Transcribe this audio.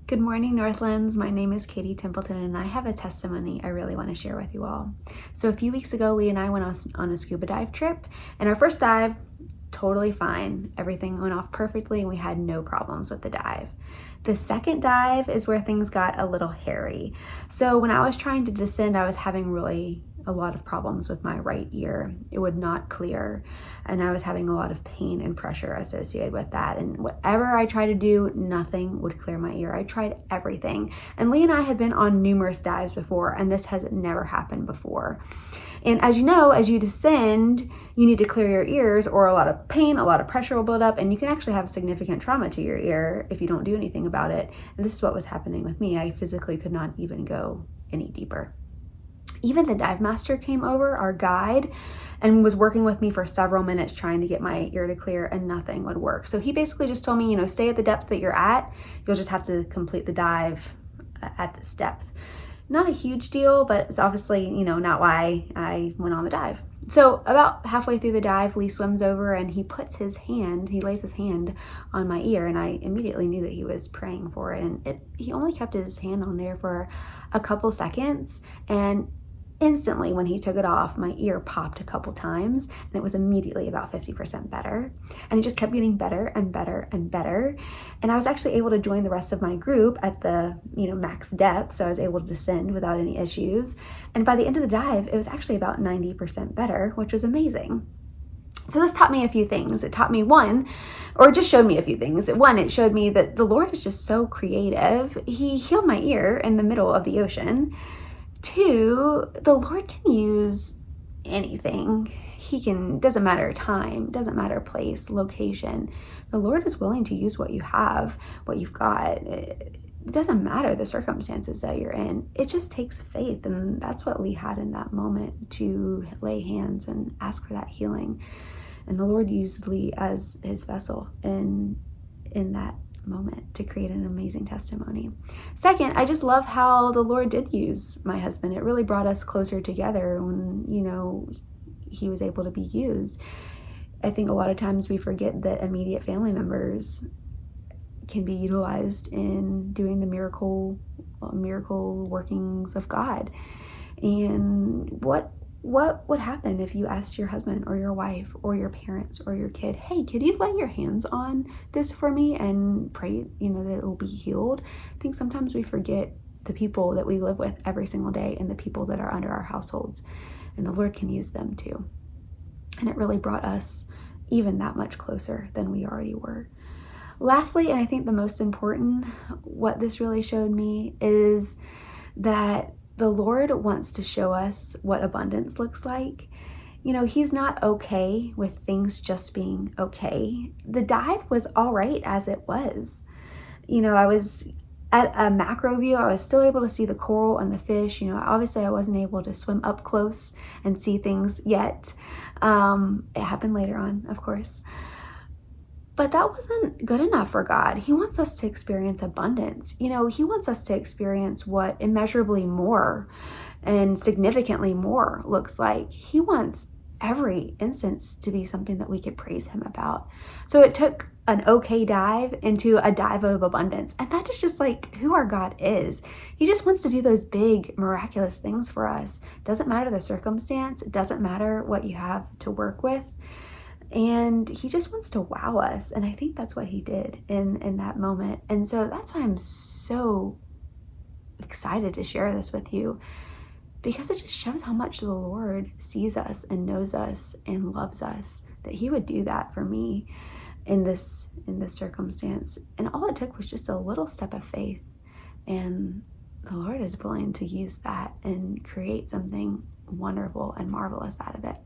Good morning, Northlands. My name is Templeton, and I have a testimony I really want to share with you all. So a few weeks ago, Lee and I went on a scuba dive trip, and our first dive, totally fine. Everything went off perfectly, and we had no problems with the dive. The second dive is where things got a little hairy. So when I was trying to descend, I was having really a lot of problems with my right ear. It would not clear, and I was having a lot of pain and pressure associated with that. And whatever I tried to do, nothing would clear my ear. I tried everything. And Lee and I had been on numerous dives before, and this has never happened before. And as you know, as you descend, you need to clear your ears, or a lot of pain, a lot of pressure will build up, and you can actually have significant trauma to your ear if you don't do anything about it. And this is what was happening with me. I physically could not even go any deeper. Even the dive master came over, our guide, and was working with me for several minutes trying to get my ear to clear, and nothing would work. So he basically just told me, stay at the depth that you're at. You'll just have to complete the dive at this depth. Not a huge deal, but it's obviously, not why I went on the dive. So about halfway through the dive, Lee swims over and he lays his hand on my ear, and I immediately knew that he was praying for it. And he only kept his hand on there for a couple seconds, and instantly when he took it off, my ear popped a couple times, and it was immediately about 50% better. And it just kept getting better and better and better. And I was actually able to join the rest of my group at the max depth, so I was able to descend without any issues. And by the end of the dive, it was actually about 90% better, which was amazing. So this taught me a few things. It taught me just showed me a few things. One, it showed me that the Lord is just so creative. He healed my ear in the middle of the ocean. Two, the Lord can use anything. Doesn't matter time, doesn't matter place, location. The Lord is willing to use what you have, what you've got. It doesn't matter the circumstances that you're in. It just takes faith, and that's what Lee had in that moment, to lay hands and ask for that healing. And the Lord used Lee as his vessel in that moment to create an amazing testimony. Second, I just love how the Lord did use my husband. It really brought us closer together when, he was able to be used. I think a lot of times we forget that immediate family members can be utilized in doing the miracle workings of God. And what would happen if you asked your husband or your wife or your parents or your kid, hey, could you lay your hands on this for me and pray, that it will be healed? I think sometimes we forget the people that we live with every single day and the people that are under our households, and the Lord can use them too. And it really brought us even that much closer than we already were. Lastly, and I think the most important, what this really showed me is that the Lord wants to show us what abundance looks like. He's not okay with things just being okay. The dive was all right as it was. I was at a macro view. I was still able to see the coral and the fish. Obviously I wasn't able to swim up close and see things yet. It happened later on, of course. But that wasn't good enough for God. He wants us to experience abundance. He wants us to experience what immeasurably more and significantly more looks like. He wants every instance to be something that we could praise him about. So it took an okay dive into a dive of abundance. And that is just like who our God is. He just wants to do those big, miraculous things for us. Doesn't matter the circumstance. It doesn't matter what you have to work with. And he just wants to wow us. And I think that's what he did in that moment. And so that's why I'm so excited to share this with you, because it just shows how much the Lord sees us and knows us and loves us, that he would do that for me in this circumstance. And all it took was just a little step of faith. And the Lord is willing to use that and create something wonderful and marvelous out of it.